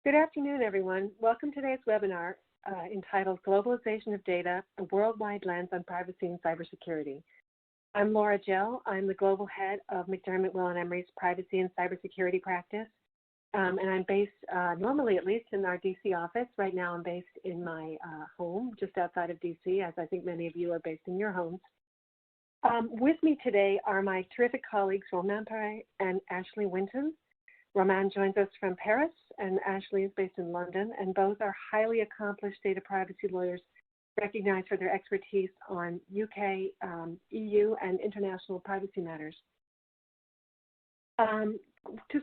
Good afternoon, everyone. Welcome to today's webinar entitled Globalization of Data, a Worldwide Lens on Privacy and Cybersecurity. I'm Laura Gell. I'm the Global Head of McDermott, Will & Emery's Privacy and Cybersecurity Practice. And I'm based, normally at least, in our DC office. Right now I'm based in my home, just outside of DC, as I think many of you are based in your homes. With me today are my terrific colleagues, Romain Perret and Ashley Winton. Romain joins us from Paris, and Ashley is based in London, and both are highly accomplished data privacy lawyers recognized for their expertise on UK, EU, and international privacy matters. To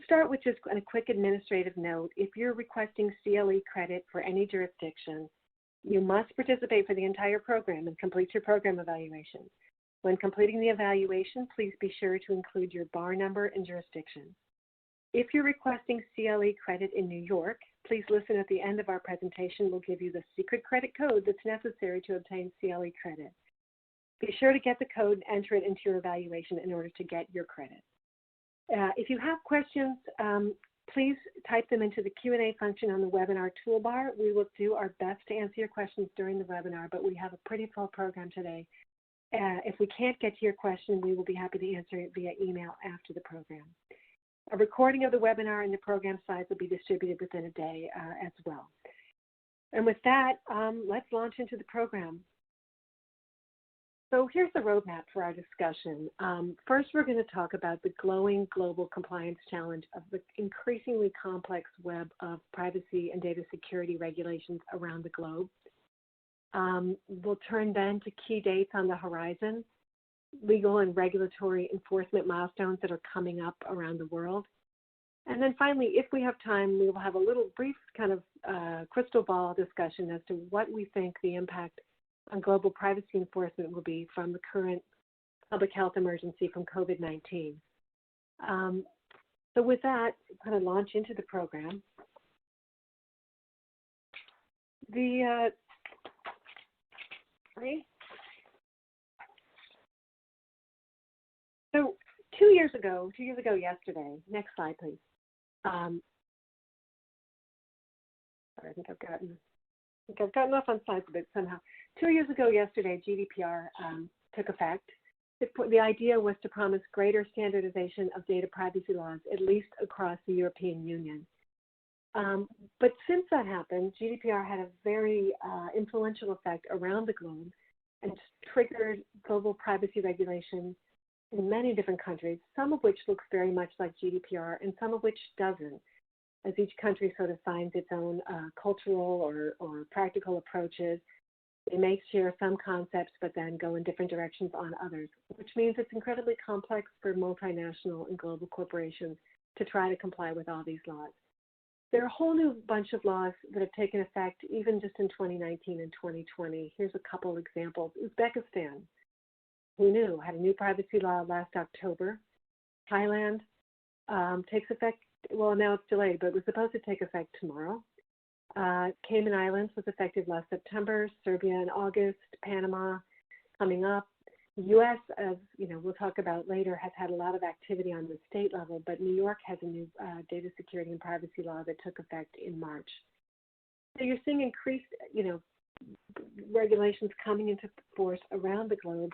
start with just a quick administrative note, if you're requesting CLE credit for any jurisdiction, you must participate for the entire program and complete your program evaluation. When completing the evaluation, please be sure to include your bar number and jurisdiction. If you're requesting CLE credit in New York, please listen at the end of our presentation. We'll give you the secret credit code that's necessary to obtain CLE credit. Be sure to get the code and enter it into your evaluation in order to get your credit. If you have questions, please type them into the Q&A function on the webinar toolbar. We will do our best to answer your questions during the webinar, but we have a pretty full program today. If we can't get to your question, we will be happy to answer it via email after the program. A recording of the webinar and the program slides will be distributed within a day as well. And with that, let's launch into the program. So here's the roadmap for our discussion. First, we're going to talk about the glowing global compliance challenge of the increasingly complex web of privacy and data security regulations around the globe. We'll turn then to key dates on the horizon, legal and regulatory enforcement milestones that are coming up around the world. And then finally, if we have time, we will have a little brief kind of crystal ball discussion as to what we think the impact on global privacy enforcement will be from the current public health emergency from COVID-19. So with that, kind of launch into the program. So two years ago yesterday, next slide, please. Sorry, I think I've gotten off on slides a bit somehow. 2 years ago yesterday, GDPR took effect. The idea was to promise greater standardization of data privacy laws, at least across the European Union. But since that happened, GDPR had a very influential effect around the globe and triggered global privacy regulation in many different countries, some of which looks very much like GDPR and some of which doesn't, as each country sort of finds its own cultural or practical approaches. They may share some concepts, but then go in different directions on others, which means it's incredibly complex for multinational and global corporations to try to comply with all these laws. There are a whole new bunch of laws that have taken effect even just in 2019 and 2020. Here's a couple examples. Uzbekistan, who knew, had a new privacy law last October. Thailand takes effect, well, now it's delayed, but it was supposed to take effect tomorrow. Cayman Islands was effective last September, Serbia in August, Panama coming up. The U.S., as you know, we'll talk about later, has had a lot of activity on the state level, but New York has a new data security and privacy law that took effect in March. So you're seeing increased, regulations coming into force around the globe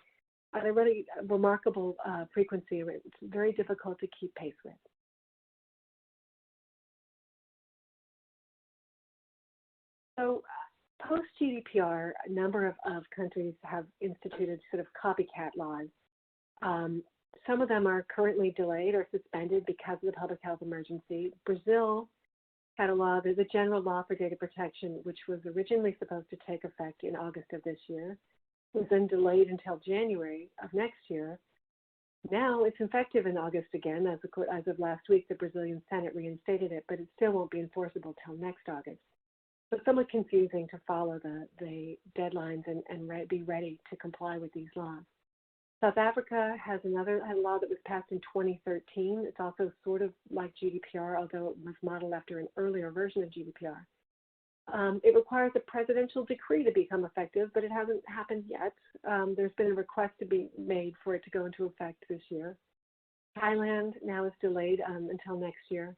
at a really remarkable frequency. It's very difficult to keep pace with. So post-GDPR, a number of countries have instituted sort of copycat laws. Some of them are currently delayed or suspended because of the public health emergency. Brazil had a law, there's a general law for data protection, which was originally supposed to take effect in August of this year. Was then delayed until January of next year. Now it's effective in August again. As of last week, the Brazilian Senate reinstated it, but it still won't be enforceable till next August. So it's somewhat confusing to follow the deadlines and be ready to comply with these laws. South Africa had a law that was passed in 2013. It's also sort of like GDPR, although it was modeled after an earlier version of GDPR. It requires a presidential decree to become effective, but it hasn't happened yet. There's been a request to be made for it to go into effect this year. Thailand now is delayed until next year.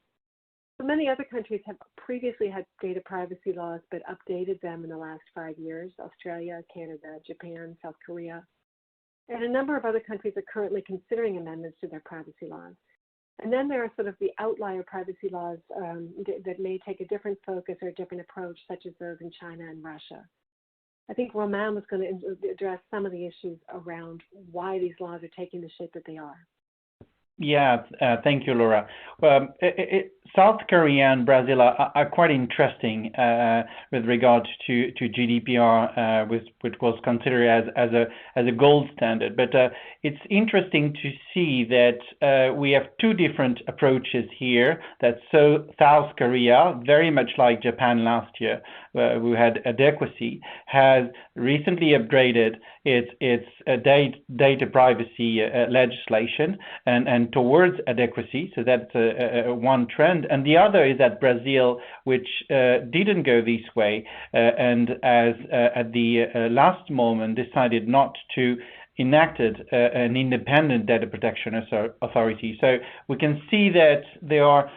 But many other countries have previously had data privacy laws, but updated them in the last 5 years: Australia, Canada, Japan, South Korea. And a number of other countries are currently considering amendments to their privacy laws. And then there are sort of the outlier privacy laws that may take a different focus or a different approach, such as those in China and Russia. I think Romain was going to address some of the issues around why these laws are taking the shape that they are. Yeah, thank you, Laura. South Korea and Brazil are quite interesting with regard to GDPR, which was considered as a gold standard. But it's interesting to see that we have two different approaches here. That South Korea, very much like Japan last year, who had adequacy, has recently upgraded its data privacy legislation and towards adequacy. So that's one trend. And the other is that Brazil, which didn't go this way and as at the last moment decided not to enacted an independent data protection authority. So we can see that there are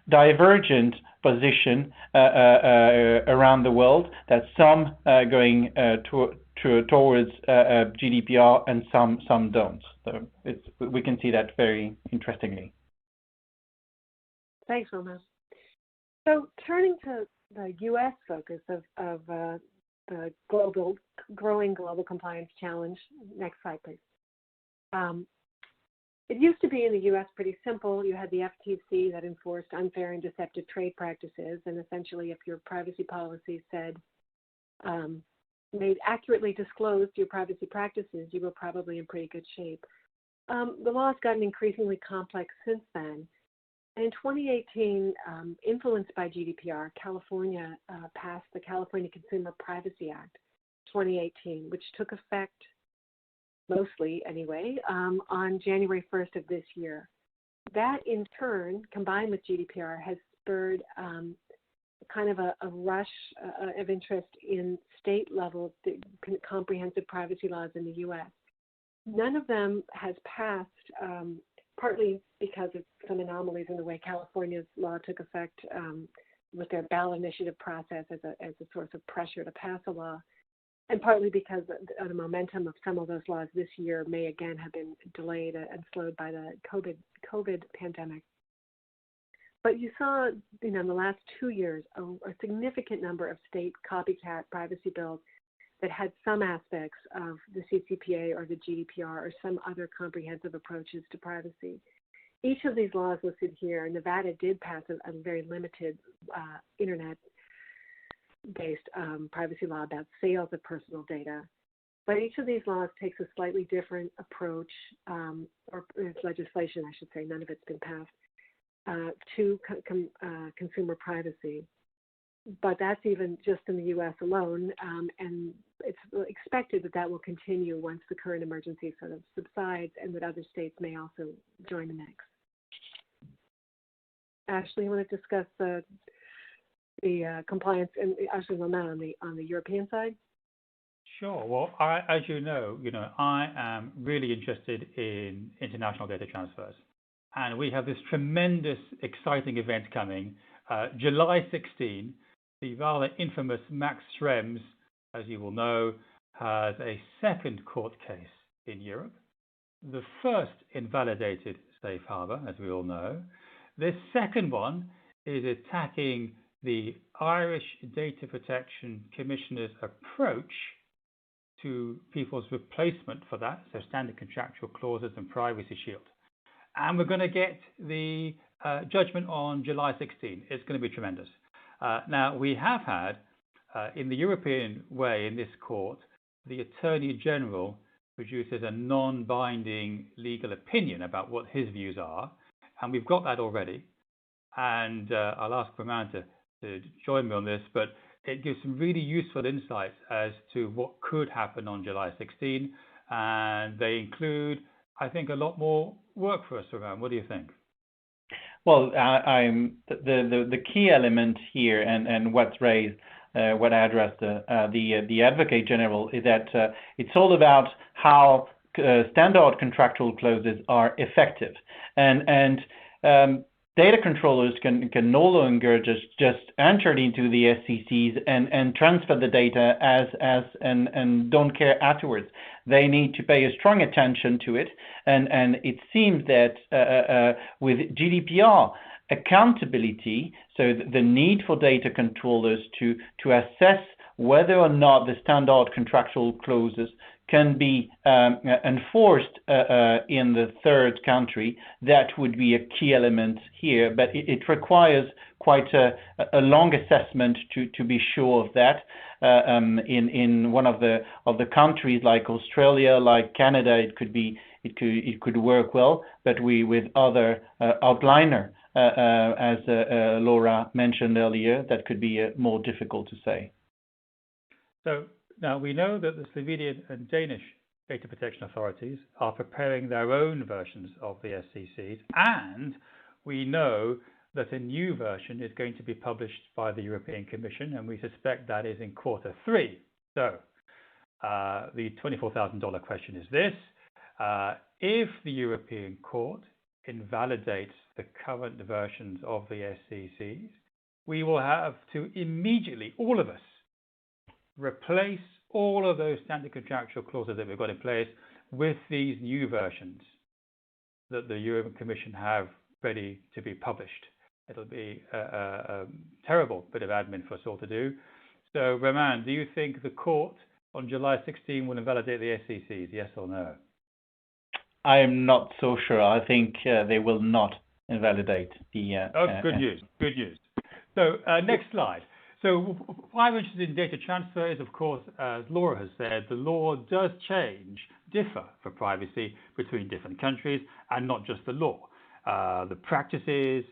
divergent positions around the world, that some going towards GDPR and some don't. So we can see that very interestingly. Thanks, Romain. So turning to the U.S. focus of the growing global compliance challenge. Next slide, please. It used to be in the U.S. pretty simple. You had the FTC that enforced unfair and deceptive trade practices, and essentially if your privacy policy said, accurately disclosed your privacy practices, you were probably in pretty good shape. The law has gotten increasingly complex since then. And in 2018, influenced by GDPR, California passed the California Consumer Privacy Act 2018, which took effect, mostly anyway, on January 1st of this year. That in turn, combined with GDPR, has spurred kind of a rush of interest in state-level comprehensive privacy laws in the U.S. None of them has passed, partly because of some anomalies in the way California's law took effect with their ballot initiative process as a source of pressure to pass a law, and partly because the momentum of some of those laws this year may again have been delayed and slowed by the COVID pandemic. But you saw, in the last 2 years, a significant number of state copycat privacy bills that had some aspects of the CCPA or the GDPR or some other comprehensive approaches to privacy. Each of these laws listed here, Nevada did pass a very limited internet-based privacy law about sales of personal data. But each of these laws takes a slightly different approach, or it's legislation, I should say, none of it's been passed, to consumer privacy. But that's even just in the U.S. alone, and it's expected that will continue once the current emergency sort of subsides, and that other states may also join the mix. Ashley, you want to discuss the compliance, and Ashley Romain on the European side? Sure. Well, as you know, I am really interested in international data transfers, and we have this tremendous, exciting event coming, July 16. The rather infamous Max Schrems, as you will know, has a second court case in Europe. The first invalidated safe harbor, as we all know. This second one is attacking the Irish Data Protection Commissioner's approach to people's replacement for that, so standard contractual clauses and privacy shield. And we're going to get the judgment on July 16. It's going to be tremendous. Now, we have had, in the European way in this court, the Attorney General produces a non-binding legal opinion about what his views are, and we've got that already. And I'll ask Romain to join me on this, but it gives some really useful insights as to what could happen on July 16, and they include, I think, a lot more work for us, Romain. What do you think? Well, the key element here, and what's raised, what I addressed the Advocate General, is that it's all about how standard contractual clauses are effective, and data controllers can no longer just enter into the SCCs and transfer the data and don't care afterwards. They need to pay a strong attention to it, and it seems that with GDPR accountability, so the need for data controllers to assess whether or not the standard contractual clauses can be enforced in the third country, that would be a key element here. But it requires quite a long assessment to be sure of that. In one of the countries like Australia, like Canada, it could work well, but with other outliner, as Laura mentioned earlier, that could be more difficult to say. So now we know that the Slovenian and Danish data protection authorities are preparing their own versions of the SCCs, and we know that a new version is going to be published by the European Commission, and we suspect that is in Q3. So the $24,000 question is this: if the European Court invalidates the current versions of the SCCs, we will have to immediately, all of us, replace all of those standard contractual clauses that we've got in place with these new versions that the European Commission have ready to be published. It'll be a terrible bit of admin for us all to do. So, Roman, do you think the court on July 16 will invalidate the SCCs, yes or no? I am not so sure. I think they will not invalidate the... good news, good news. So, next slide. So why I'm interested in data transfer is, of course, as Laura has said, the law does differ for privacy between different countries, and not just the law. The practices,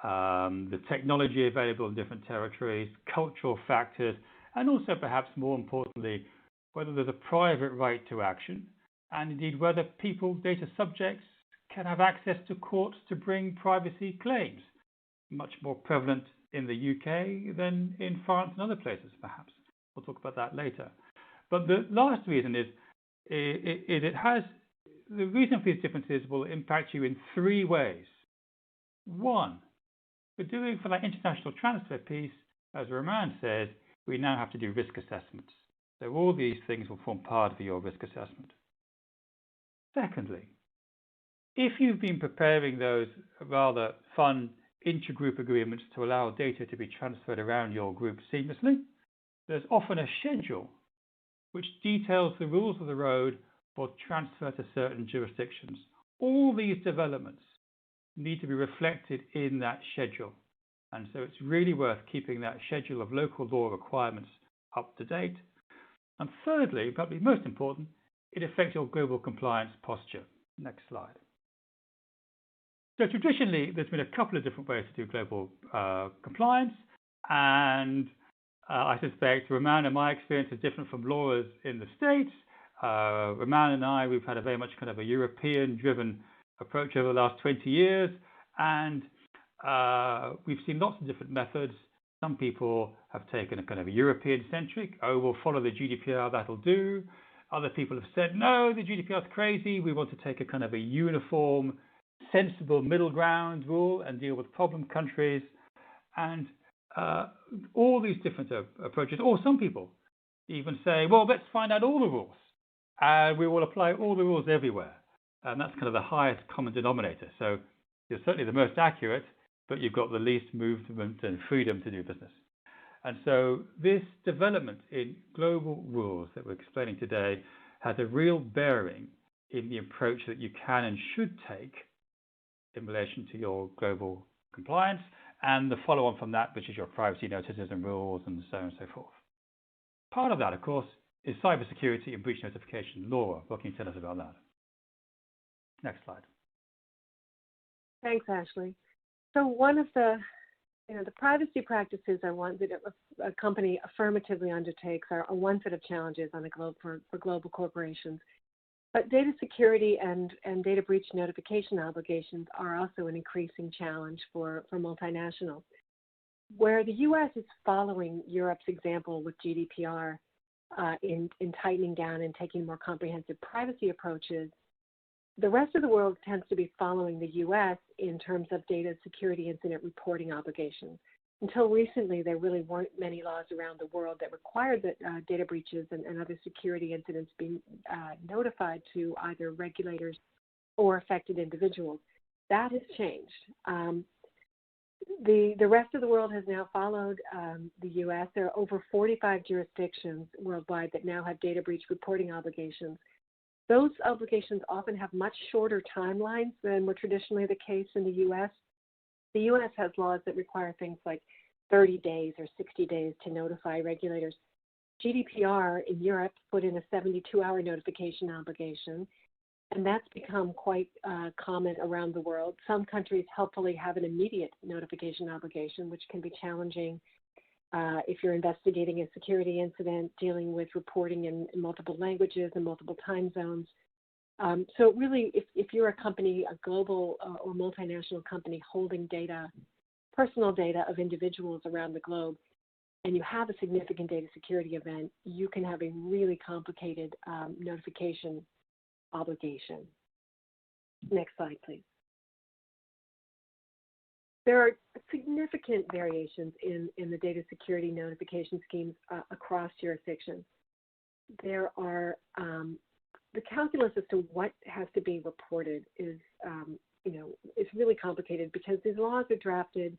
the technology available in different territories, cultural factors, and also perhaps more importantly, whether there's a private right to action, and indeed whether people, data subjects, can have access to courts to bring privacy claims. Much more prevalent in the UK than in France and other places, perhaps. We'll talk about that later. But the last reason is the reason for these differences will impact you in three ways. One, for that international transfer piece, as Roman says, we now have to do risk assessments. So all these things will form part of your risk assessment. Secondly, if you've been preparing those rather fun intergroup agreements to allow data to be transferred around your group seamlessly, there's often a schedule which details the rules of the road for transfer to certain jurisdictions. All these developments need to be reflected in that schedule. And so it's really worth keeping that schedule of local law requirements up to date. And thirdly, probably most important, it affects your global compliance posture. Next slide. So traditionally, there's been a couple of different ways to do global compliance, and I suspect Roman and my experience is different from Laura's in the States. Roman and I, we've had a very much kind of a European-driven approach over the last 20 years, and we've seen lots of different methods. Some people have taken a kind of a European-centric, we'll follow the GDPR, that'll do. Other people have said, no, the GDPR is crazy, we want to take a kind of a uniform, sensible middle ground rule and deal with problem countries, and all these different approaches. Or some people even say, well, let's find out all the rules and we will apply all the rules everywhere. And that's kind of the highest common denominator. So you're certainly the most accurate, but you've got the least movement and freedom to do business. And so this development in global rules that we're explaining today has a real bearing in the approach that you can and should take in relation to your global compliance, and the follow-on from that, which is your privacy notices and rules and so on and so forth. Part of that, of course, is cybersecurity and breach notification. Laura, what can you tell us about that? Next slide. Thanks, Ashley. So one of the privacy practices are ones that a company affirmatively undertakes are one set of challenges on for global corporations. But data security and data breach notification obligations are also an increasing challenge for multinationals. Where the U.S. is following Europe's example with GDPR in tightening down and taking more comprehensive privacy approaches, The rest of the world tends to be following the U.S. in terms of data security incident reporting obligations. Until recently, there really weren't many laws around the world that required that data breaches and other security incidents be notified to either regulators or affected individuals. That has changed. The rest of the world has now followed the U.S. There are over 45 jurisdictions worldwide that now have data breach reporting obligations. Those obligations often have much shorter timelines than were traditionally the case in the U.S. The U.S. has laws that require things like 30 days or 60 days to notify regulators. GDPR in Europe put in a 72-hour notification obligation, and that's become quite common around the world. Some countries helpfully have an immediate notification obligation, which can be challenging if you're investigating a security incident, dealing with reporting in multiple languages and multiple time zones. So really, if you're a company, a global or multinational company holding data, personal data of individuals around the globe, and you have a significant data security event, you can have a really complicated notification obligation. Next slide, please. There are significant variations in the data security notification schemes across jurisdictions. There are the calculus as to what has to be reported is, is really complicated because these laws are drafted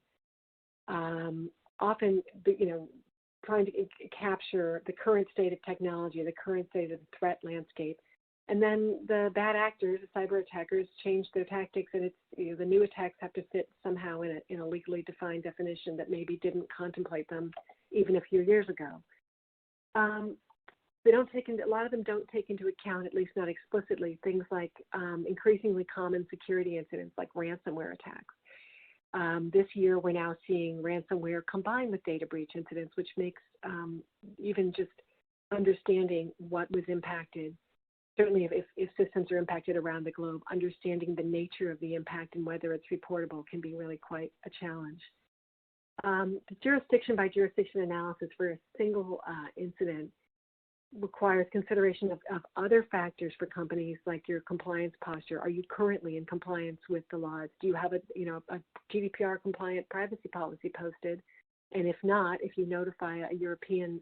often, trying to capture the current state of technology, the current state of the threat landscape. And then the bad actors, the cyber attackers, change their tactics, and it's the new attacks have to fit somehow in a legally defined definition that maybe didn't contemplate them even a few years ago. They don't take into, a lot of them don't take into account, at least not explicitly, things like increasingly common security incidents like ransomware attacks. This year, we're now seeing ransomware combined with data breach incidents, which makes even just understanding what was impacted. Certainly, if systems are impacted around the globe, understanding the nature of the impact and whether it's reportable can be really quite a challenge. The jurisdiction by jurisdiction analysis for a single incident requires consideration of other factors for companies, like your compliance posture. Are you currently in compliance with the laws? Do you have a GDPR compliant privacy policy posted? And if not, if you notify a European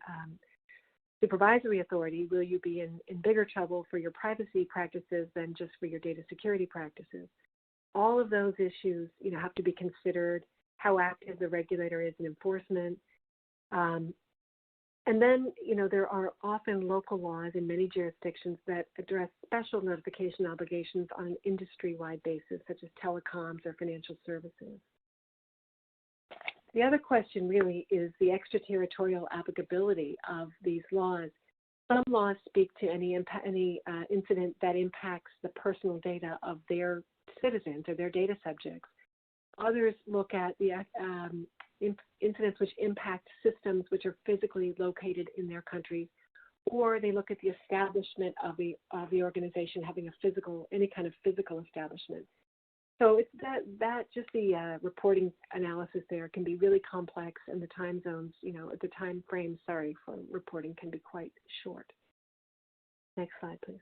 supervisory authority, will you be in bigger trouble for your privacy practices than just for your data security practices? All of those issues, have to be considered. How active the regulator is in enforcement. And then, there are often local laws in many jurisdictions that address special notification obligations on an industry-wide basis, such as telecoms or financial services. The other question really is the extraterritorial applicability of these laws. Some laws speak to any incident that impacts the personal data of their citizens or their data subjects. Others look at the incidents which impact systems which are physically located in their countries, or they look at the establishment of the organization having any kind of physical establishment. So it's just the reporting analysis there can be really complex, and the time zones, the time frames, for reporting can be quite short. Next slide, please.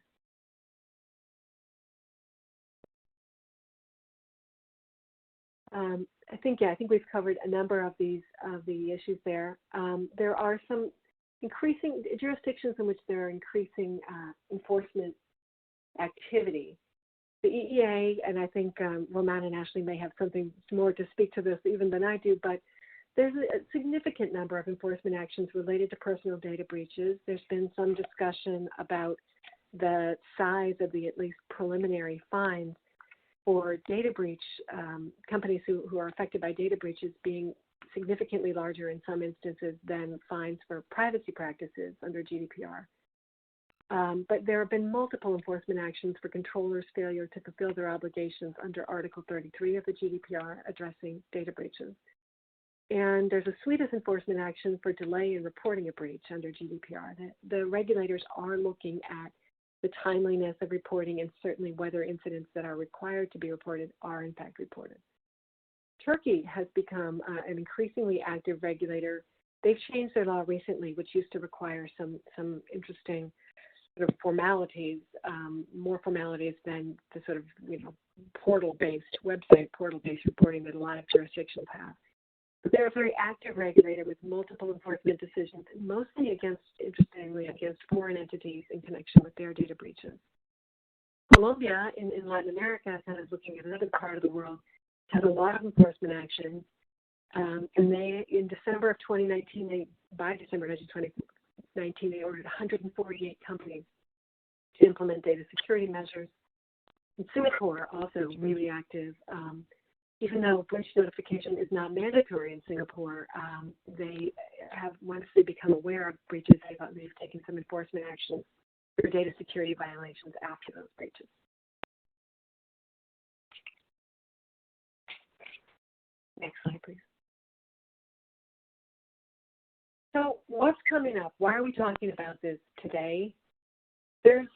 I think we've covered a number of the issues there. There are some increasing jurisdictions in which there are increasing enforcement activity. The EEA, and I think Roman and Ashley may have something more to speak to this even than I do, but there's a significant number of enforcement actions related to personal data breaches. There's been some discussion about the size of the at least preliminary fines for data breach, companies who are affected by data breaches being significantly larger in some instances than fines for privacy practices under GDPR. But there have been multiple enforcement actions for controllers' failure to fulfill their obligations under Article 33 of the GDPR addressing data breaches. And there's a suite of enforcement action for delay in reporting a breach under GDPR. The regulators are looking at the timeliness of reporting and certainly whether incidents that are required to be reported are in fact reported. Turkey has become an increasingly active regulator. They've changed their law recently, which used to require some interesting sort of formalities, more formalities than the sort of, portal-based, website portal-based reporting that a lot of jurisdictions have. But they're a very active regulator with multiple enforcement decisions, mostly interestingly, against foreign entities in connection with their data breaches. Colombia in Latin America, kind of looking at another part of the world, has a lot of enforcement action. And they, in December of 2019, by December 2019, they ordered 148 companies to implement data security measures. And Singapore, also really active. Even though breach notification is not mandatory in Singapore, they have, once they become aware of breaches, they've taken some enforcement action for data security violations after those breaches. Next slide, please. So what's coming up? Why are we talking about this today? There's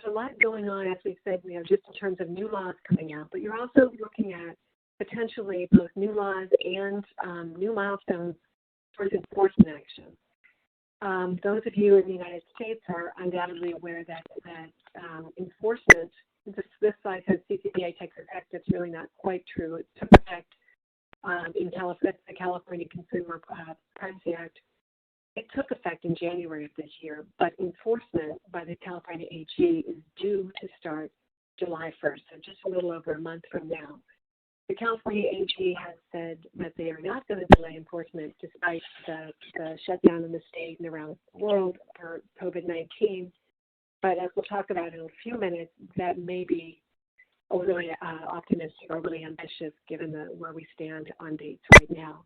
a lot going on, as we've said, just in terms of new laws coming out, but you're also looking at potentially both new laws and new milestones towards enforcement action. Those of you in the United States are undoubtedly aware that enforcement, this slide says CCPA takes effect. It's really not quite true. It took effect in the California Consumer Privacy Act. It took effect in January of this year, but enforcement by the California AG is due to start July 1st, so just a little over a month from now. The California AG has said that they are not going to delay enforcement despite the shutdown in the state and around the world for COVID-19. But as we'll talk about in a few minutes, that may be overly optimistic, overly ambitious given where we stand on dates right now.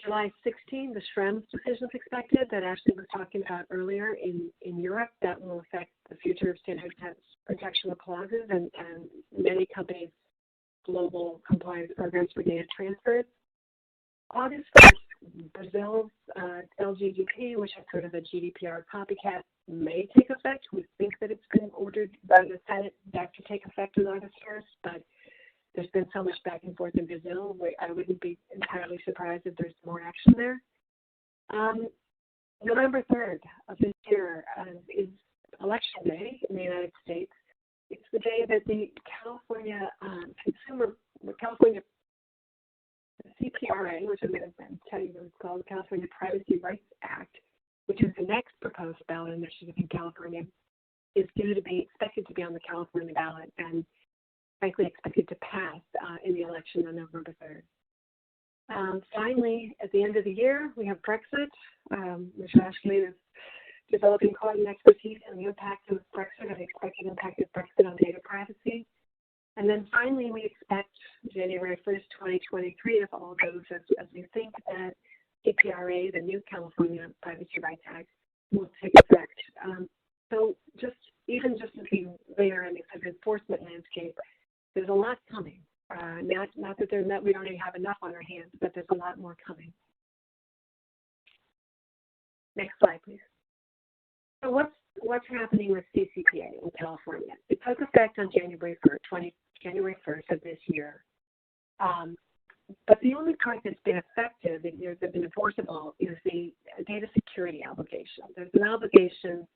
July 16, the Schrems decision is expected that Ashley was talking about earlier in Europe. That will affect the future of standard protection clauses and many companies' global compliance programs for data transfers. August 1st, Brazil's LGDP, which is sort of a GDPR copycat, may take effect. We think that it's been ordered by the Senate back to take effect on August 1st, but there's been so much back and forth in Brazil, I wouldn't be entirely surprised if there's more action there. November 3rd of this year is Election Day in the United States. It's the day that the California CPRA, which I'm going to tell you what it's called, the California Privacy Rights Act, which is the next proposed ballot initiative in California, is expected to be on the California ballot and frankly expected to pass in the election on November 3rd. Finally, at the end of the year, we have BREXIT, which Ashley is developing quite an expertise in the impact of BREXIT and the expected impact of BREXIT on data privacy. And then finally, we expect January 1st, 2023, if all goes as we think, that CPRA, the new California Privacy Rights Act, will take effect. So just looking there in the enforcement landscape, there's a lot coming. Not that we don't have enough on our hands, but there's a lot more coming. Next slide, please. So what's happening with CCPA in California? It took effect on January 1st of this year. But the only part that's been effective, that's been enforceable, is the data security obligation. There's an obligation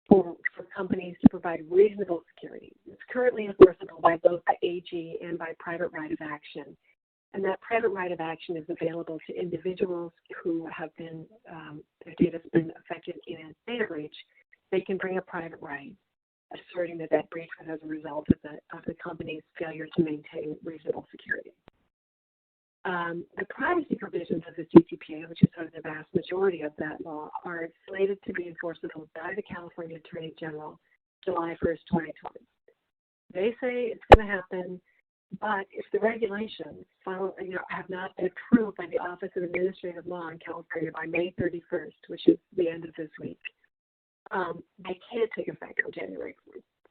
for companies to provide reasonable security. It's currently enforceable by both the AG and by private right of action. And that private right of action is available to individuals who have been, their data has been affected in a data breach. They can bring a private right, asserting that breach was as a result of the company's failure to maintain reasonable security. The privacy provisions of the CCPA, which is sort of the vast majority of that law, are slated to be enforceable by the California Attorney General July 1st, 2020. They say it's going to happen, but if the regulations have not been approved by the Office of Administrative Law in California by May 31st, which is the end of this week, they can't take effect on January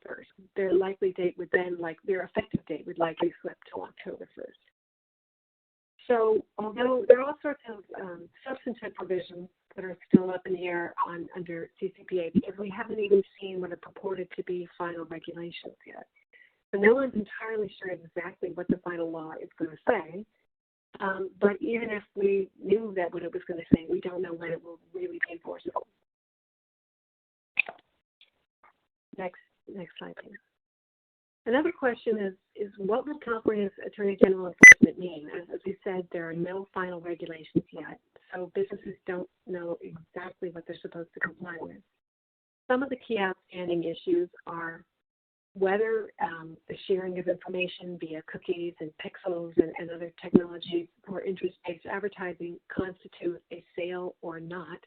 1st. Their likely date would then, their effective date would likely slip to October 1st. So although there are all sorts of substantive provisions that are still up in the air under CCPA, because we haven't even seen what are purported to be final regulations yet. So no one's entirely sure exactly what the final law is going to say. But even if we knew what it was going to say, we don't know when it will really be enforceable. Next slide, please. Another question is what will California's Attorney General enforcement mean? As we said, there are no final regulations yet, so businesses don't know exactly what they're supposed to comply with. Some of the key outstanding issues are whether the sharing of information via cookies and pixels and other technologies for interest-based advertising constitute a sale or not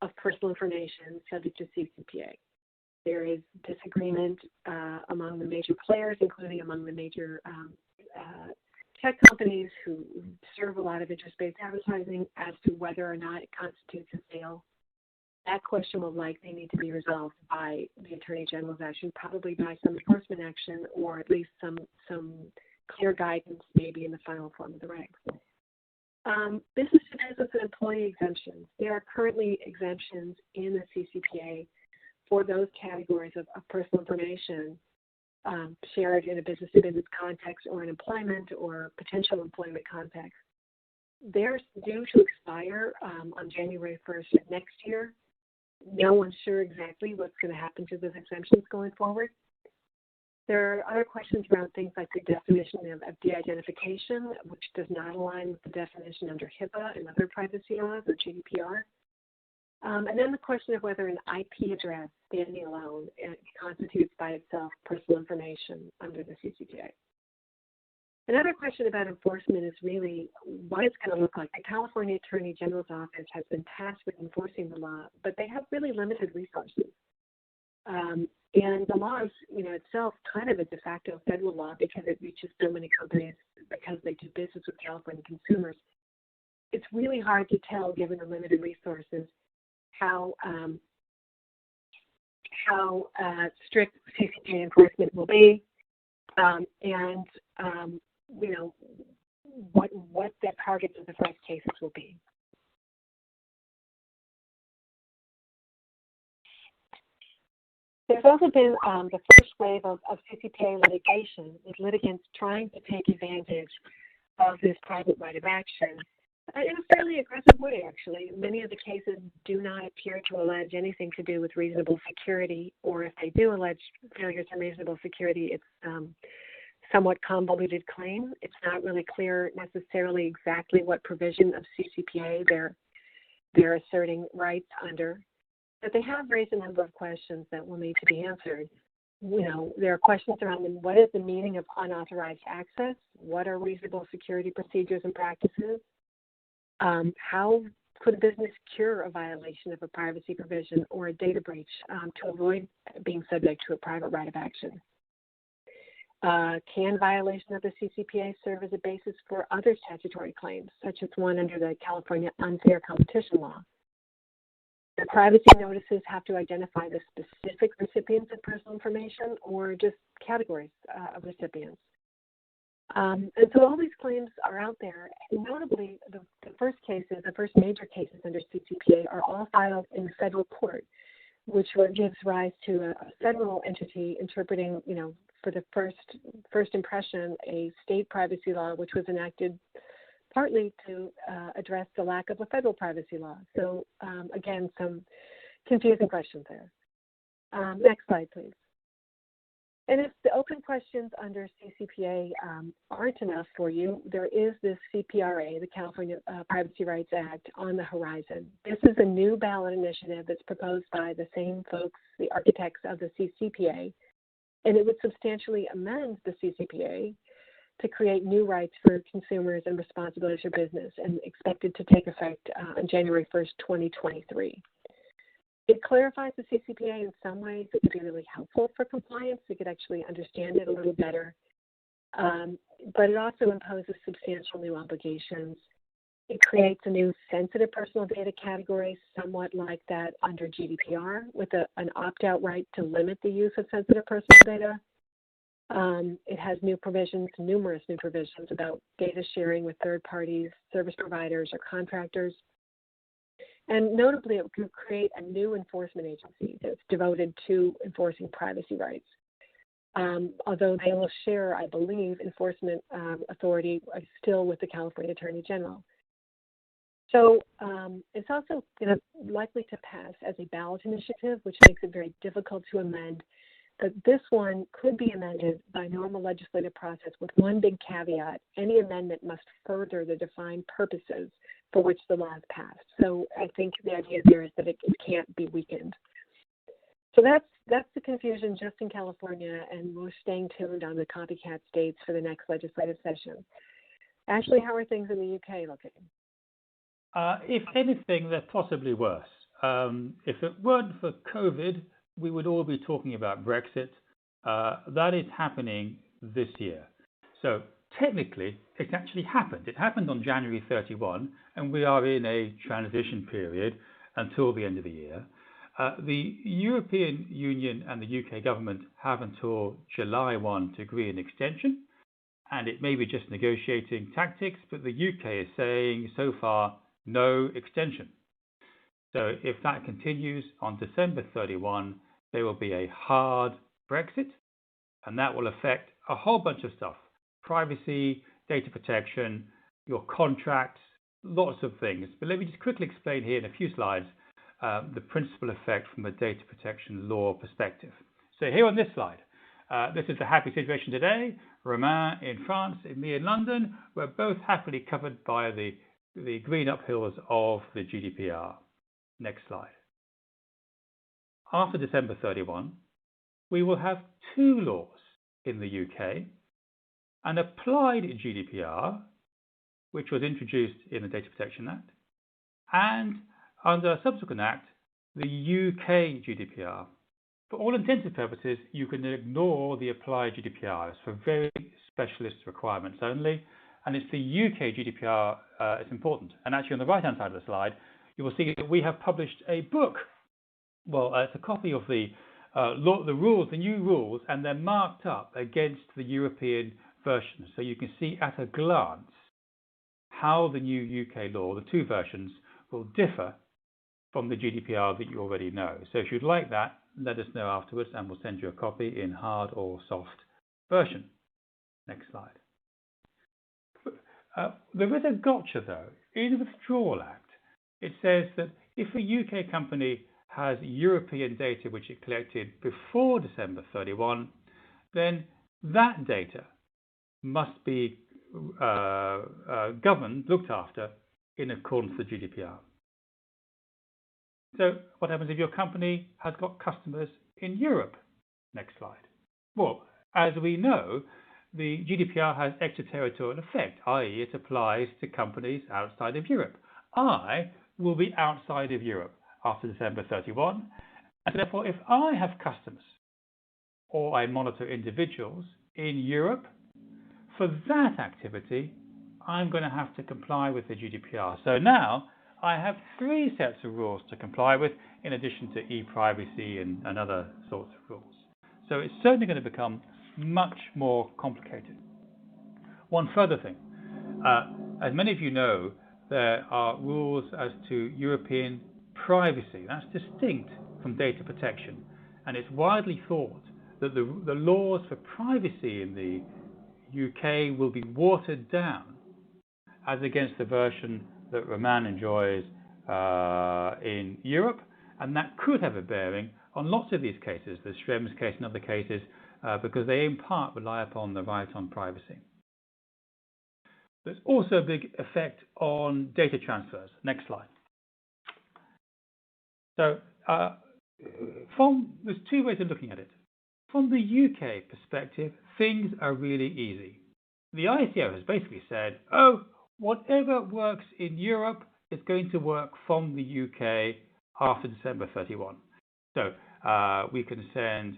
of personal information subject to CCPA. There is disagreement among the major players, including among the major tech companies who serve a lot of interest-based advertising as to whether or not it constitutes a sale. That question will likely need to be resolved by the Attorney General's action, probably by some enforcement action, or at least some clear guidance, maybe in the final form of the regs. Business-to-business and employee exemptions. There are currently exemptions in the CCPA for those categories of personal information shared in a business-to-business context or an employment or potential employment context. They're due to expire on January 1st of next year. No one's sure exactly what's going to happen to those exemptions going forward. There are other questions around things like the definition of de-identification, which does not align with the definition under HIPAA and other privacy laws or GDPR. And then the question of whether an IP address standing alone constitutes by itself personal information under the CCPA. Another question about enforcement is really what it's going to look like. The California Attorney General's office has been tasked with enforcing the law, but they have really limited resources. And the law is, itself kind of a de facto federal law because it reaches so many companies because they do business with California consumers. It's really hard to tell, given the limited resources, how strict CCPA enforcement will be, and what the targets of the first cases will be. There's also been the first wave of CCPA litigation, with litigants trying to take advantage of this private right of action in a fairly aggressive way, actually. Many of the cases do not appear to allege anything to do with reasonable security, or if they do allege failures in reasonable security, it's somewhat convoluted claim. It's not really clear necessarily exactly what provision of CCPA they're asserting rights under. But they have raised a number of questions that will need to be answered. There are questions around what is the meaning of unauthorized access? What are reasonable security procedures and practices? How could a business cure a violation of a privacy provision or a data breach to avoid being subject to a private right of action? Can violation of the CCPA serve as a basis for other statutory claims, such as one under the California unfair competition law? The privacy notices have to identify the specific recipients of personal information or just categories of recipients. And so all these claims are out there. Notably, the first major cases under CCPA are all filed in the federal court, which gives rise to a federal entity interpreting, for the first impression, a state privacy law, which was enacted partly to address the lack of a federal privacy law. So again, some confusing questions there. Next slide, please. And if the open questions under CCPA aren't enough for you, there is this CPRA, the California Privacy Rights Act, on the horizon. This is a new ballot initiative that's proposed by the same folks, the architects of the CCPA, and it would substantially amend the CCPA to create new rights for consumers and responsibilities for business, and expected to take effect on January 1st, 2023. It clarifies the CCPA in some ways that could be really helpful for compliance. We could actually understand it a little better. But it also imposes substantial new obligations. It creates a new sensitive personal data category, somewhat like that under GDPR, with an opt-out right to limit the use of sensitive personal data. It has numerous new provisions about data sharing with third parties, service providers, or contractors. And notably, it can create a new enforcement agency that's devoted to enforcing privacy rights. Although they will share, I believe, enforcement authority still with the California Attorney General. So it's also likely to pass as a ballot initiative, which makes it very difficult to amend. this one could be amended by normal legislative process with one big caveat. Any amendment must further the defined purposes for which the law is passed. So I think the idea there is that it can't be weakened. So that's the confusion just in California, and we're staying tuned on the copycat states for the next legislative session. Ashley, how are things in the UK looking? If anything, they're possibly worse. If it weren't for COVID, we would all be talking about Brexit. That is happening this year. So technically, it actually happened. It happened on January 31, and we are in a transition period until the end of the year. The European Union and the UK government have until July 1 to agree an extension, and it may be just negotiating tactics, but the UK is saying so far no extension. So if that continues on December 31, there will be a hard Brexit, and that will affect a whole bunch of stuff: privacy, data protection, your contracts, lots of things. But let me just quickly explain here in a few slides the principal effect from a data protection law perspective. So here on this slide, this is the happy situation today. Romain in France and me in London. We're both happily covered by the green uphills of the GDPR. Next slide. After December 31, we will have two laws in the UK: an applied GDPR, which was introduced in the Data Protection Act, and under a subsequent act, the UK GDPR. For all intents and purposes, you can ignore the applied GDPR. It's for very specialist requirements only, and it's the UK GDPR it's important. And actually, on the right-hand side of the slide, you will see that we have published a book. Well, it's a copy of the rules, the new rules, and they're marked up against the European version. So you can see at a glance how the new UK law, the two versions, will differ from the GDPR that you already know. So if you'd like that, let us know afterwards, and we'll send you a copy in hard or soft version. Next slide. There is a gotcha, though. In the Withdrawal Act, it says that if a UK company has European data which it collected before December 31, then that data must be governed, looked after, in accordance with the GDPR. So what happens if your company has got customers in Europe? Next slide. Well, as we know, the GDPR has extraterritorial effect, i.e. it applies to companies outside of Europe. I will be outside of Europe after December 31, and therefore if I have customers or I monitor individuals in Europe, for that activity, I'm going to have to comply with the GDPR. So now I have three sets of rules to comply with, in addition to e-privacy and other sorts of rules. So it's certainly going to become much more complicated. One further thing, as many of you know, there are rules as to European privacy. That's distinct from data protection, and it's widely thought that the laws for privacy in the UK will be watered down as against the version that Romain enjoys in Europe, and that could have a bearing on lots of these cases, the Schrems case and other cases, because they in part rely upon the right on privacy. There's also a big effect on data transfers. Next slide. So there's two ways of looking at it. From the UK perspective, things are really easy. The ICO has basically said, oh, whatever works in Europe is going to work from the UK after December 31. So we can send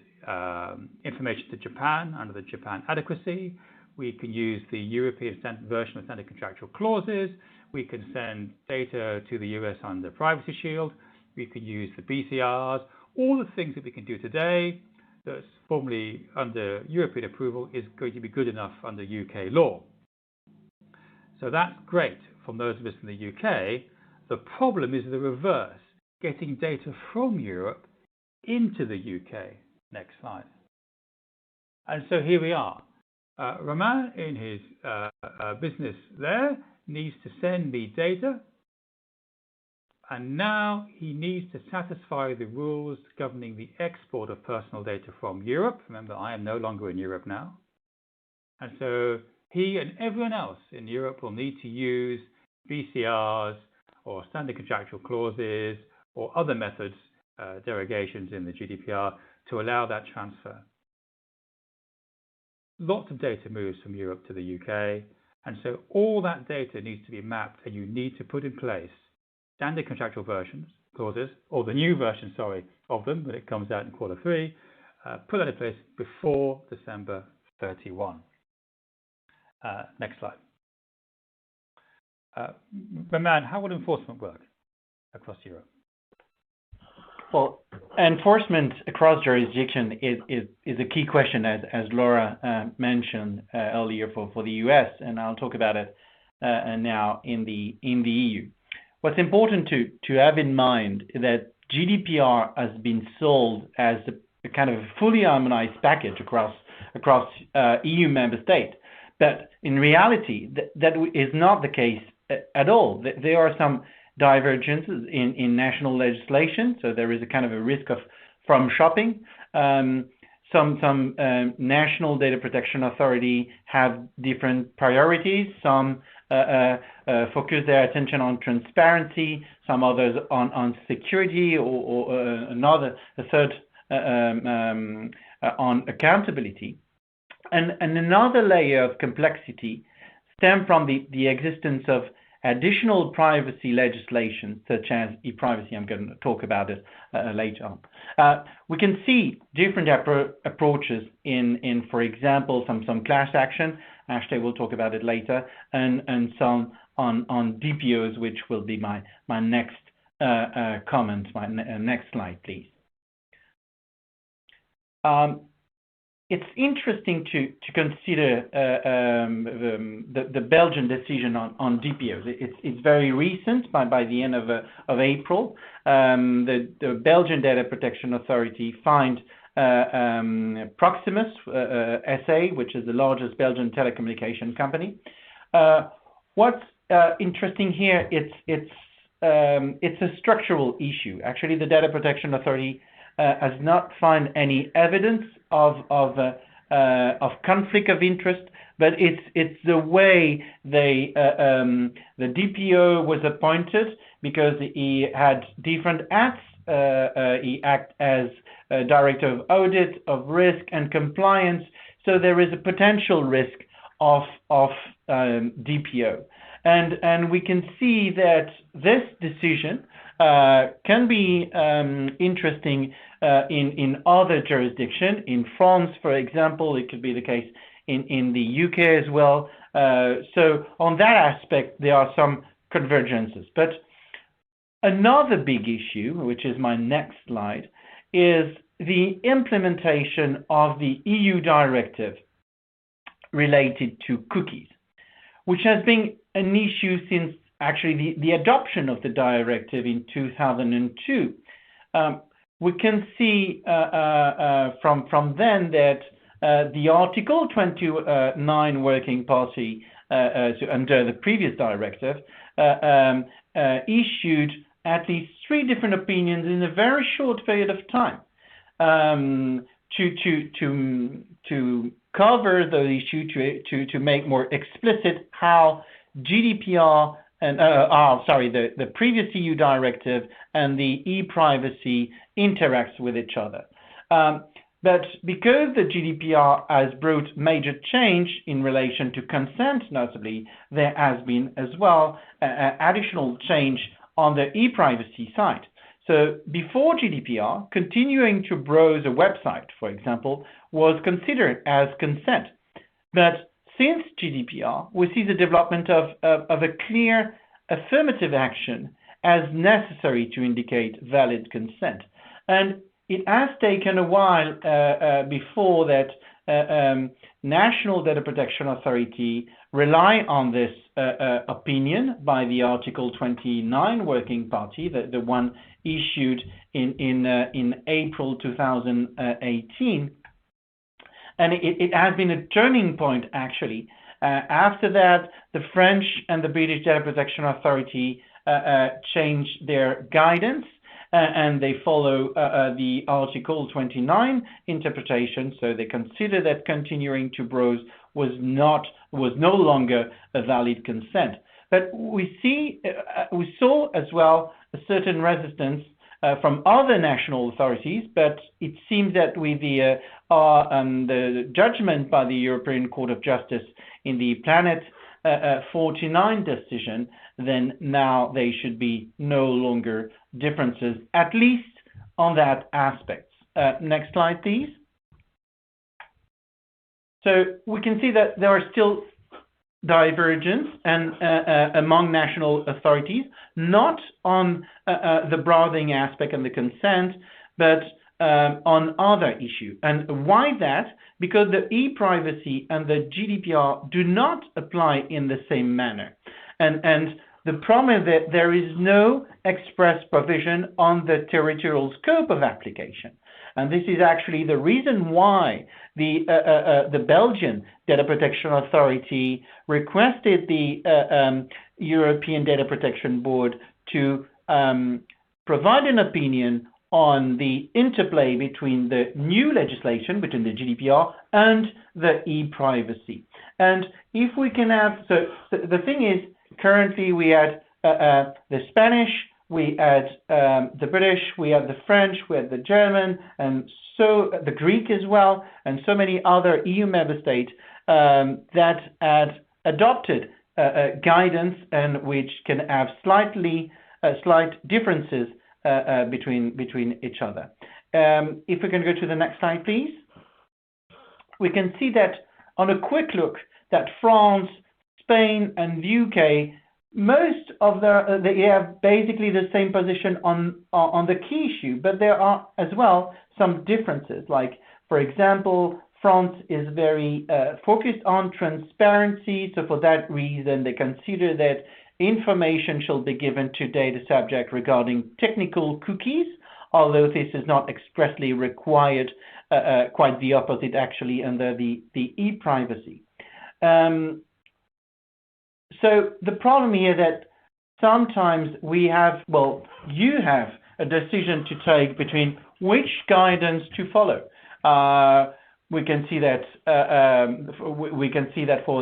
information to Japan under the Japan adequacy. We can use the European standard version of standard contractual clauses. We can send data to the US under Privacy Shield. We can use the BCRs. All the things that we can do today that's formally under European approval is going to be good enough under UK law. So that's great from those of us in the UK. The problem is the reverse, getting data from Europe into the UK. Next slide. And so here we are. Romain, in his business there, needs to send me data, And now he needs to satisfy the rules governing the export of personal data from Europe. Remember, I am no longer in Europe now. And so he and everyone else in Europe will need to use BCRs or standard contractual clauses or other methods, derogations in the GDPR, to allow that transfer. Lots of data moves from Europe to the UK, and so all that data needs to be mapped, and you need to put in place standard contractual clauses, or the new version, of them when it comes out in Q3, put that in place before December 31. Next slide. Roman, how will enforcement work across Europe? Well, enforcement across jurisdiction is a key question, as Laura mentioned earlier for the US, and I'll talk about it now in the EU. What's important to have in mind is that GDPR has been sold as a kind of fully harmonized package across EU member states, but in reality, that is not the case at all. There are some divergences in national legislation, so there is a kind of a risk from shopping. Some national data protection authority have different priorities. Some focus their attention on transparency, some others on security, or a third on accountability. And another layer of complexity stems from the existence of additional privacy legislation, such as e-privacy. I'm going to talk about it later on. We can see different approaches in, for example, some class action. Ashley will talk about it later, and some on DPOs, which will be my next comment. My next slide, please. It's interesting to consider the Belgian decision on DPOs. It's very recent, by the end of April. The Belgian Data Protection Authority fined Proximus SA, which is the largest Belgian telecommunication company. What's interesting here, it's a structural issue. Actually, the Data Protection Authority has not found any evidence of conflict of interest, but it's the way the DPO was appointed, because he had different acts. He acted as director of audit, of risk and compliance. So there is a potential risk of DPO, and we can see that this decision can be interesting in other jurisdictions. In France, for example, it could be the case in the UK as well. So on that aspect, there are some convergences. But another big issue, which is my next slide, is the implementation of the EU directive related to cookies, which has been an issue since actually the adoption of the directive in 2002. We can see from then that the Article 29 working party under the previous directive issued at least 3 different opinions in a very short period of time to cover the issue, to make more explicit how GDPR and the previous EU directive and the e-privacy interacts with each other. But because the GDPR has brought major change in relation to consent, notably, there has been as well additional change on the e-privacy side. So before GDPR, continuing to browse a website, for example, was considered as consent. But since GDPR, we see the development of a clear affirmative action as necessary to indicate valid consent. And it has taken a while before that National Data Protection Authority rely on this opinion by the Article 29 Working Party, the one issued in April 2018. And it has been a turning point, actually. After that, the French and the British Data Protection Authority change their guidance, and they follow the Article 29 interpretation. So they consider that continuing to browse was no longer a valid consent. But we saw as well a certain resistance from other national authorities, but it seems that with the judgment by the European Court of Justice in the Planet 49 decision, then now there should be no longer differences, at least on that aspect. Next slide, please. So we can see that there are still divergence and among national authorities, not on the browsing aspect and the consent, but on other issues. And why that? Because the e-privacy and the GDPR do not apply in the same manner. And the problem is that there is no express provision on the territorial scope of application. And this is actually the reason why the Belgian Data Protection Authority requested the European Data Protection Board to provide an opinion on the interplay between the new legislation, between the GDPR and the e-privacy. And if we can have, so the thing is, currently we had the Spanish, we had the British, we had the French, we had the German, and so the Greek as well, and so many other EU member states that had adopted guidance and which can have slight differences between each other. If we can go to the next slide, please. We can see that on a quick look that France, Spain, and the UK, most of they have basically the same position on the key issue, but there are as well some differences. Like, for example, France is very focused on transparency, so for that reason they consider that information shall be given to data subject regarding technical cookies, although this is not expressly required, quite the opposite actually under the e-privacy. So the problem here that sometimes we have, well, you have a decision to take between which guidance to follow. We can see that for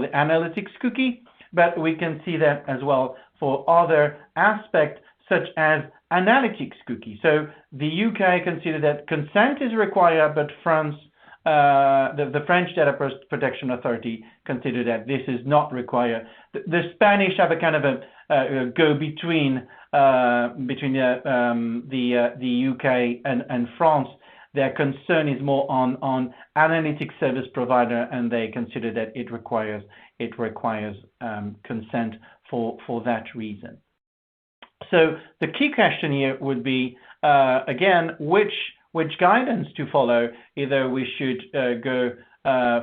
the analytics cookie, but we can see that as well for other aspects such as analytics cookie. So the UK consider that consent is required, but France, the French Data Protection Authority consider that this is not required. The Spanish have a kind of a go-between between the UK and France. Their concern is more on analytics service provider, and they consider that it requires consent for that reason. So the key question here would be again which guidance to follow. Either we should go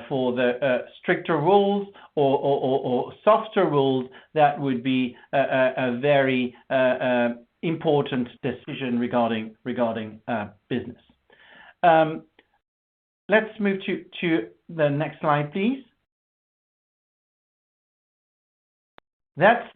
for the stricter rules or softer rules. That would be a very important decision regarding business. Let's move to the next slide, please. That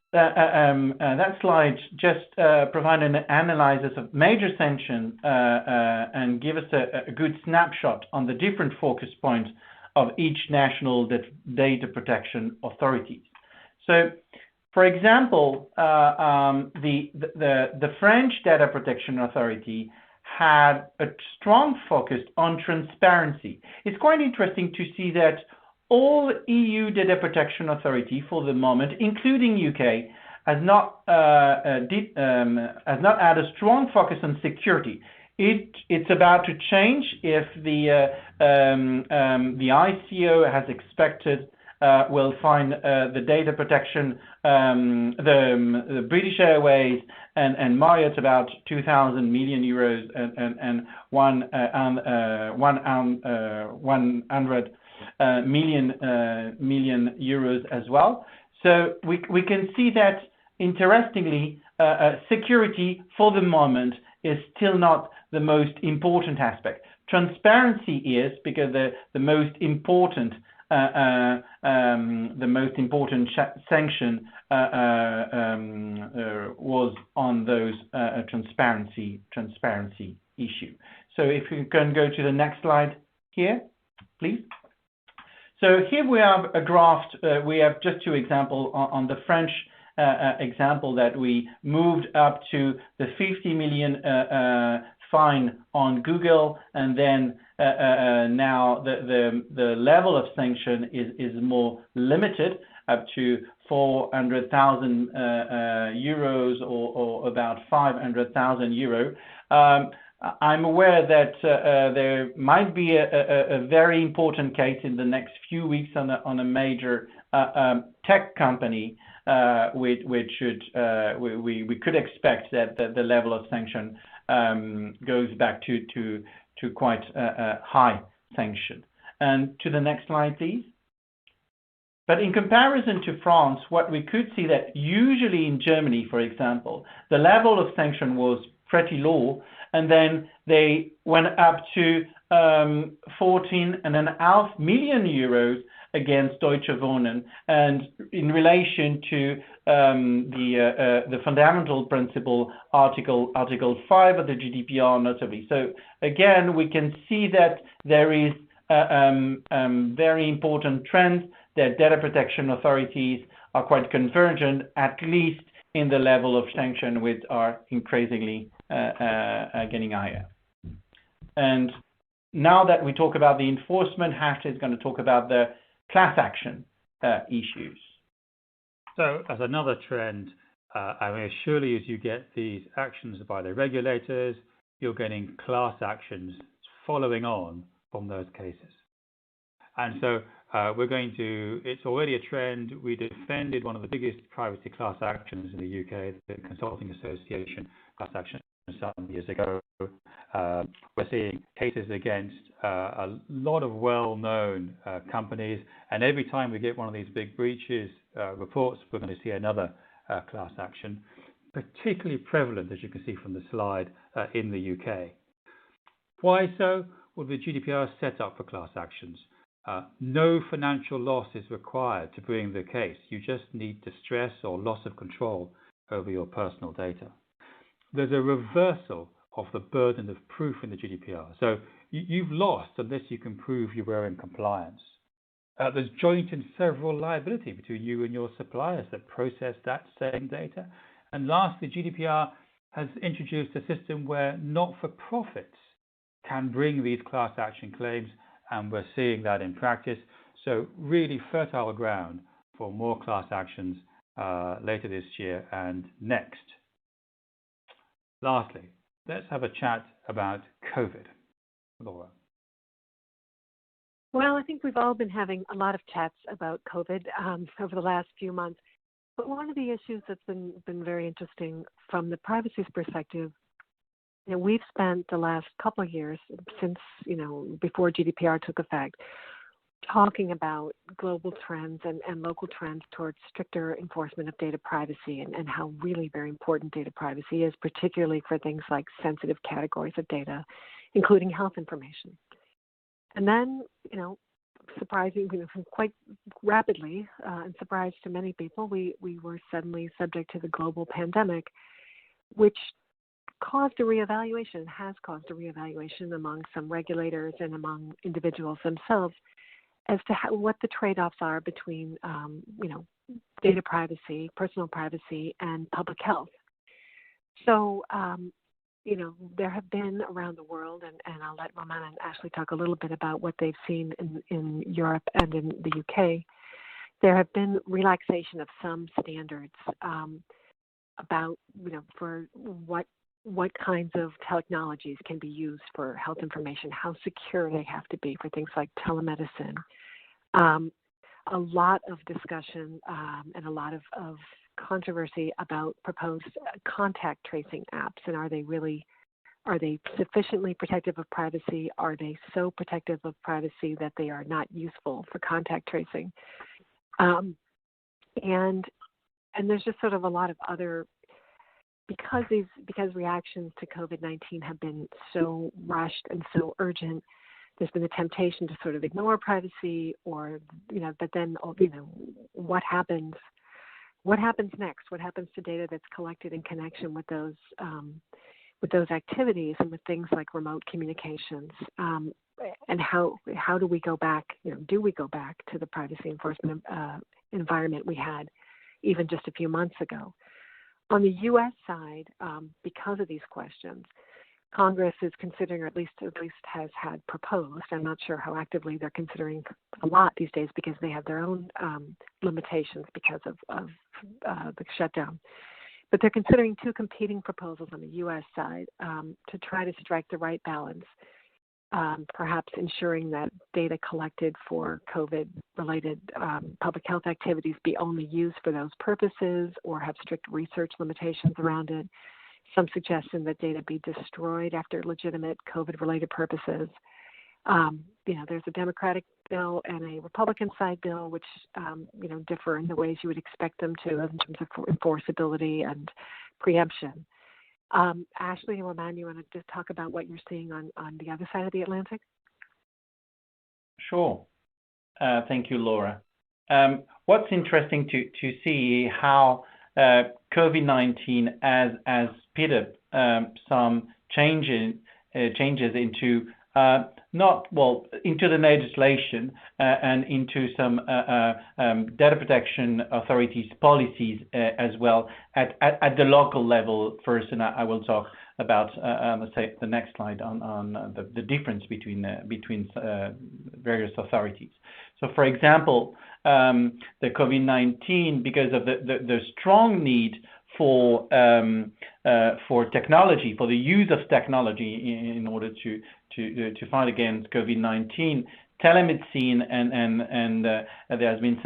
slide just provides an analysis of major sanctions and give us a good snapshot on the different focus points of each national data protection authorities. So, for example, the French Data Protection Authority had a strong focus on transparency. It's quite interesting to see that all EU data protection authority for the moment, including UK, has not had a strong focus on security. It's about to change if the ICO, as expected, will find the data protection, the British Airways and Marriott about 2,000 million euros and 100 million euros as well. So we can see that, interestingly, security for the moment is still not the most important aspect. Transparency is, because the most important sanction was on those transparency issue. So if you can go to the next slide here, please. So here we have a graph. We have just two examples on the French example that we moved up to the 50 million fine on Google, and then now the level of sanction is more limited, up to 400,000 euros or about 500,000 euro. I'm aware that there might be a very important case in the next few weeks on a major tech company, which should we could expect that the level of sanction goes back to quite a high sanction. And to the next slide, please. But in comparison to France, what we could see that usually in Germany, for example, the level of sanction was pretty low, and then they went up to 14.5 million euros against Deutsche Wohnen, and in relation to the fundamental principle, Article 5 of the GDPR, notably. So again, we can see that there is very important trends that data protection authorities are quite convergent, at least in the level of sanction, which are increasingly getting higher. And now that we talk about the enforcement, Ashley is going to talk about the class action issues. So as another trend, I mean, surely as you get these actions by the regulators, you're getting class actions following on from those cases. And so we're going to, it's already a trend. We defended one of the biggest privacy class actions in the UK, the Consulting Association class action some years ago. We're seeing cases against a lot of well-known companies, and every time we get one of these big breaches reports, we're going to see another class action, particularly prevalent, as you can see from the slide, in the UK. Why so? Well, the GDPR is set up for class actions. No financial loss is required to bring the case. You just need distress or loss of control over your personal data. There's a reversal of the burden of proof in the GDPR. So you've lost unless you can prove you were in compliance. There's joint and several liability between you and your suppliers that process that same data. And lastly, GDPR has introduced a system where not-for-profits can bring these class action claims, and we're seeing that in practice. So really fertile ground for more class actions later this year and next. Lastly, let's have a chat about COVID. Laura. Well, I think we've all been having a lot of chats about COVID over the last few months. But one of the issues that's been very interesting from the privacy's perspective, you know, we've spent the last couple of years since, you know, before GDPR took effect, talking about global trends and local trends towards stricter enforcement of data privacy and how really very important data privacy is, particularly for things like sensitive categories of data, including health information. And then, you know, surprisingly, quite rapidly, and surprise to many people, we were suddenly subject to the global pandemic, which caused a reevaluation, has caused a reevaluation among some regulators and among individuals themselves as to what the trade-offs are between, you know, data privacy, personal privacy, and public health. So, you know, there have been around the world, and I'll let Romana and Ashley talk a little bit about what they've seen in Europe and in the UK. There have been relaxation of some standards about, you know, for what kinds of technologies can be used for health information, how secure they have to be for things like telemedicine. A lot of discussion and a lot of controversy about proposed contact tracing apps, and are they sufficiently protective of privacy? Are they so protective of privacy that they are not useful for contact tracing? And there's just sort of a lot of other, because reactions to COVID-19 have been so rushed and so urgent, there's been a temptation to sort of ignore privacy, or, you know, but then, you know, what happens what happens next? What happens to data that's collected in connection with those activities and with things like remote communications? And how do we go back? Do we go back to the privacy enforcement environment we had even just a few months ago? On the U.S. side, because of these questions, Congress is considering, or at least has had proposed, I'm not sure how actively they're considering a lot these days because they have their own limitations because of the shutdown. But they're considering two competing proposals on the U.S. side to try to strike the right balance, perhaps ensuring that data collected for COVID-related public health activities be only used for those purposes or have strict research limitations around it. Some suggestion that data be destroyed after legitimate COVID-related purposes. There's a Democratic bill and a Republican side bill, which differ in the ways you would expect them to in terms of enforceability and preemption. Ashley and Roman, you want to just talk about what you're seeing on the other side of the Atlantic? Sure. Thank you, Laura. What's interesting to see how COVID-19 has sped up some changes into into the legislation and into some data protection authorities' policies as well at the local level first, and I will talk about let's say the next slide on the difference between various authorities. So, for example, the COVID-19, because of the strong need for technology, for the use of technology in order to fight against COVID-19, telemedicine and there has been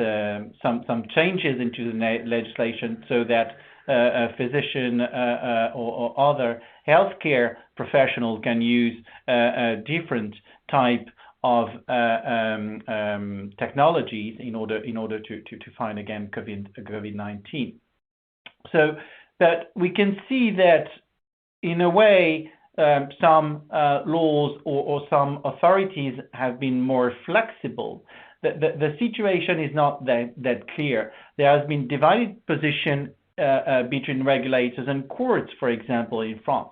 some changes into the legislation so that a physician or other healthcare professional can use a different type of technologies in order to fight against COVID-19. So, but we can see that in a way some laws or some authorities have been more flexible. The situation is not that clear. There has been divided position between regulators and courts, for example, in France.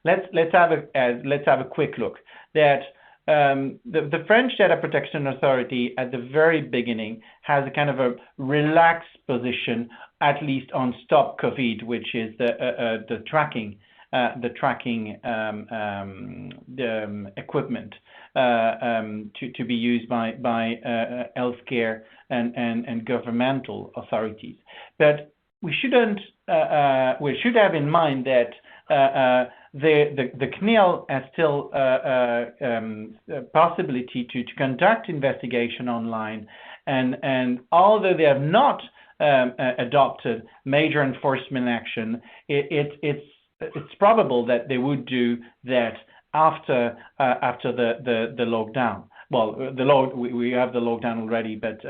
Let's have a quick look. That the French Data Protection Authority at the very beginning has a kind of a relaxed position, at least on Stop COVID, which is the tracking equipment to be used by healthcare and governmental authorities. But we should have in mind that the CNIL has still possibility to conduct investigation online, and although they have not adopted major enforcement action, it's probable that they would do that after the lockdown. Well, we have the lockdown already, but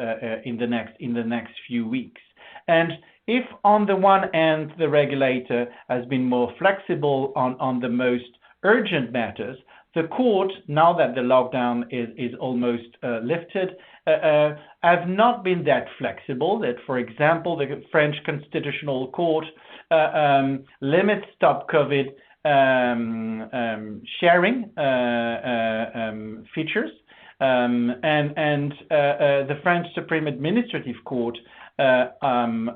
in the next few weeks. And if on the one hand the regulator has been more flexible on the most urgent matters, the court, now that the lockdown is almost lifted, have not been that flexible. That, for example, the French Constitutional Court limits Stop COVID sharing features, and the French Supreme Administrative Court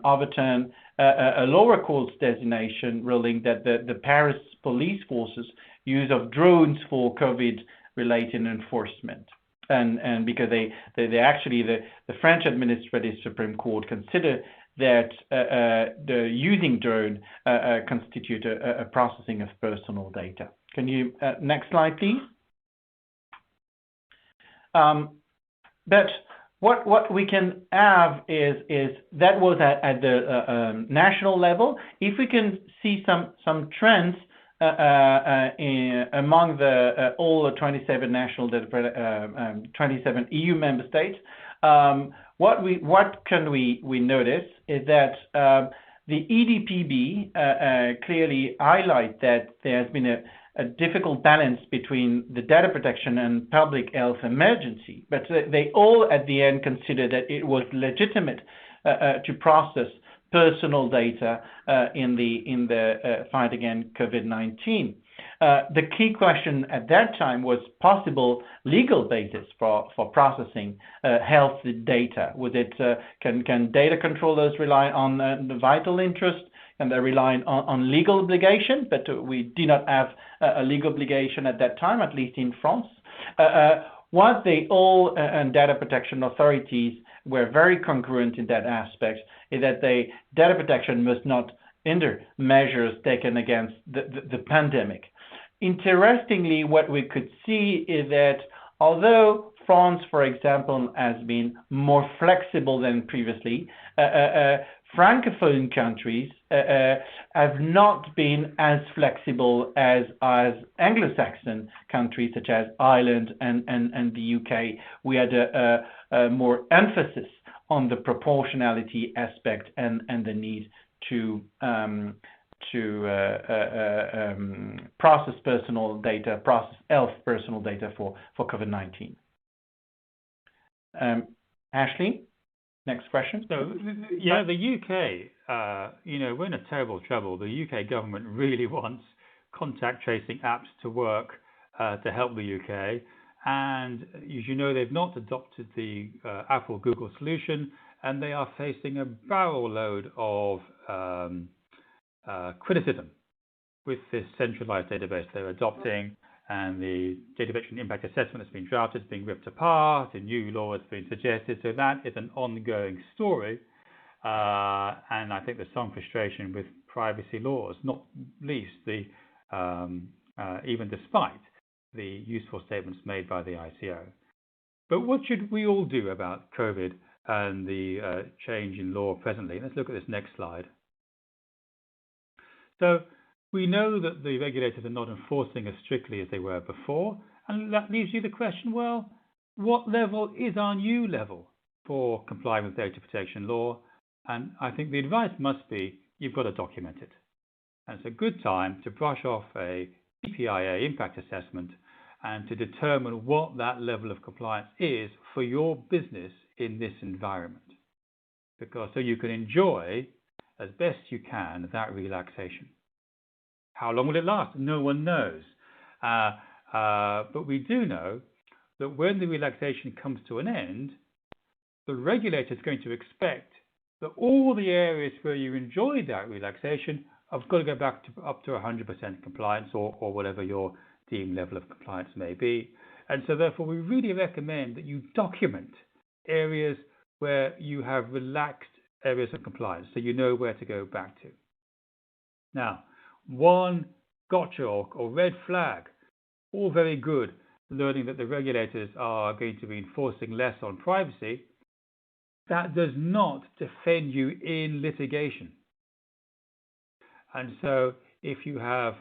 overturned a lower court's designation, ruling that the Paris police forces use of drones for COVID-related enforcement, and because they actually the French Administrative Supreme Court consider that the using drone constitute a processing of personal data. Can you next slide, please? But what we can have is that was at the national level. If we can see some trends among all the 27 national 27 EU member states, what can we notice is that the EDPB clearly highlight that there has been a difficult balance between the data protection and public health emergency, but they all at the end consider that it was legitimate to process personal data in the fight against COVID-19. The key question at that time was possible legal basis for processing health data. Was it can data controllers rely on the vital interest? Can they rely on legal obligation? But we did not have a legal obligation at that time, at least in France. What they all and data protection authorities were very congruent in that aspect is that data protection must not hinder measures taken against the pandemic. Interestingly, what we could see is that although France, for example, has been more flexible than previously, Francophone countries have not been as flexible as Anglo-Saxon countries such as Ireland and the UK. We had a more emphasis on the proportionality aspect and the need to process personal data, process health personal data for COVID-19. Ashley, next question. So, yeah, the UK, we're in a terrible trouble. The UK government really wants contact tracing apps to work to help the UK. And as you know, they've not adopted the Apple Google solution, and they are facing a barrel load of criticism with this centralized database they're adopting, and the data protection impact assessment that's been drafted is being ripped apart, a new law has been suggested. So that is an ongoing story. And I think there's some frustration with privacy laws, not least the even despite the useful statements made by the ICO. But what should we all do about COVID and the change in law presently? Let's look at this next slide. So we know that the regulators are not enforcing as strictly as they were before, and that leaves you the question, well, what level is our new level for complying with data protection law? And I think the advice must be, you've got to document it. And it's a good time to brush off a CPRA impact assessment and to determine what that level of compliance is for your business in this environment. Because so you can enjoy as best you can that relaxation. How long will it last? No one knows. But we do know that when the relaxation comes to an end, the regulator is going to expect that all the areas where you enjoyed that relaxation have got to go back to up to 100% compliance or whatever your deemed level of compliance may be. And so therefore, we really recommend that you document areas where you have relaxed areas of compliance so you know where to go back to. Now, one gotcha or red flag, all very good, learning that the regulators are going to be enforcing less on privacy. That does not defend you in litigation. And so if you have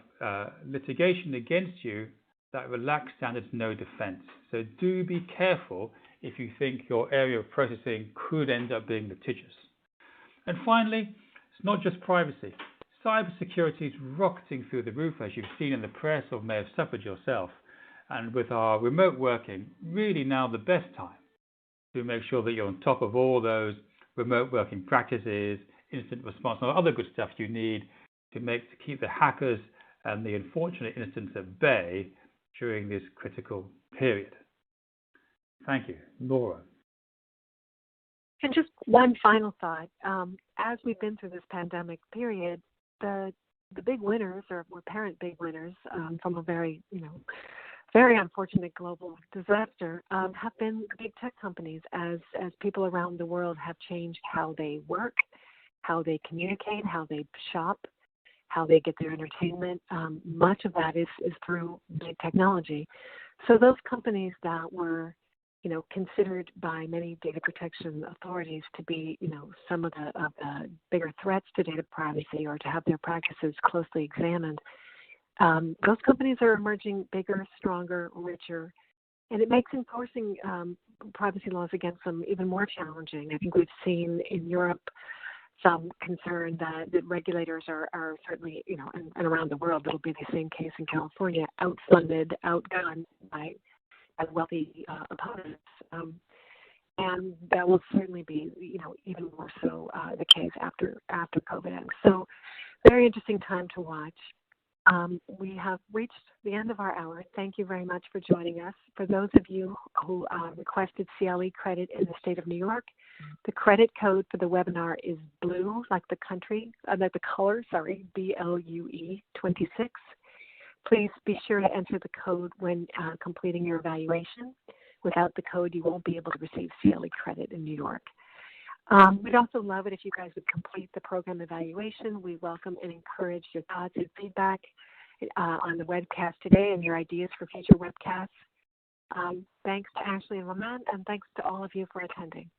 litigation against you, that relaxed standard is no defense. So do be careful if you think your area of processing could end up being litigious. And finally, it's not just privacy. Cybersecurity is rocketing through the roof, as you've seen in the press or may have suffered yourself. And with our remote working, really now the best time to make sure that you're on top of all those remote working practices, incident response, and other good stuff you need to keep the hackers and the unfortunate incidents at bay during this critical period. Thank you. Laura. And just one final thought. As we've been through this pandemic period, the big winners, or apparent big winners, from a very unfortunate global disaster, have been big tech companies as people around the world have changed how they work, how they communicate, how they shop, how they get their entertainment. Much of that is through big technology. So those companies that were considered by many data protection authorities to be, some of the bigger threats to data privacy or to have their practices closely examined, those companies are emerging bigger, stronger, richer, and it makes enforcing privacy laws against them even more challenging. I think we've seen in Europe some concern that regulators are certainly, and around the world, it'll be the same case in California, outfunded, outgunned by wealthy opponents. and that will certainly be, even more so the case after COVID ends. So, very interesting time to watch. We have reached the end of our hour. Thank you very much for joining us. For those of you who requested CLE credit in the state of New York, the credit code for the webinar is BLUE, like the color, BLUE 26. Please be sure to enter the code when completing your evaluation. Without the code, you won't be able to receive CLE credit in New York. We'd also love it if you guys would complete the program evaluation. We welcome and encourage your thoughts and feedback on the webcast today and your ideas for future webcasts. Thanks to Ashley and Lamont, and thanks to all of you for attending.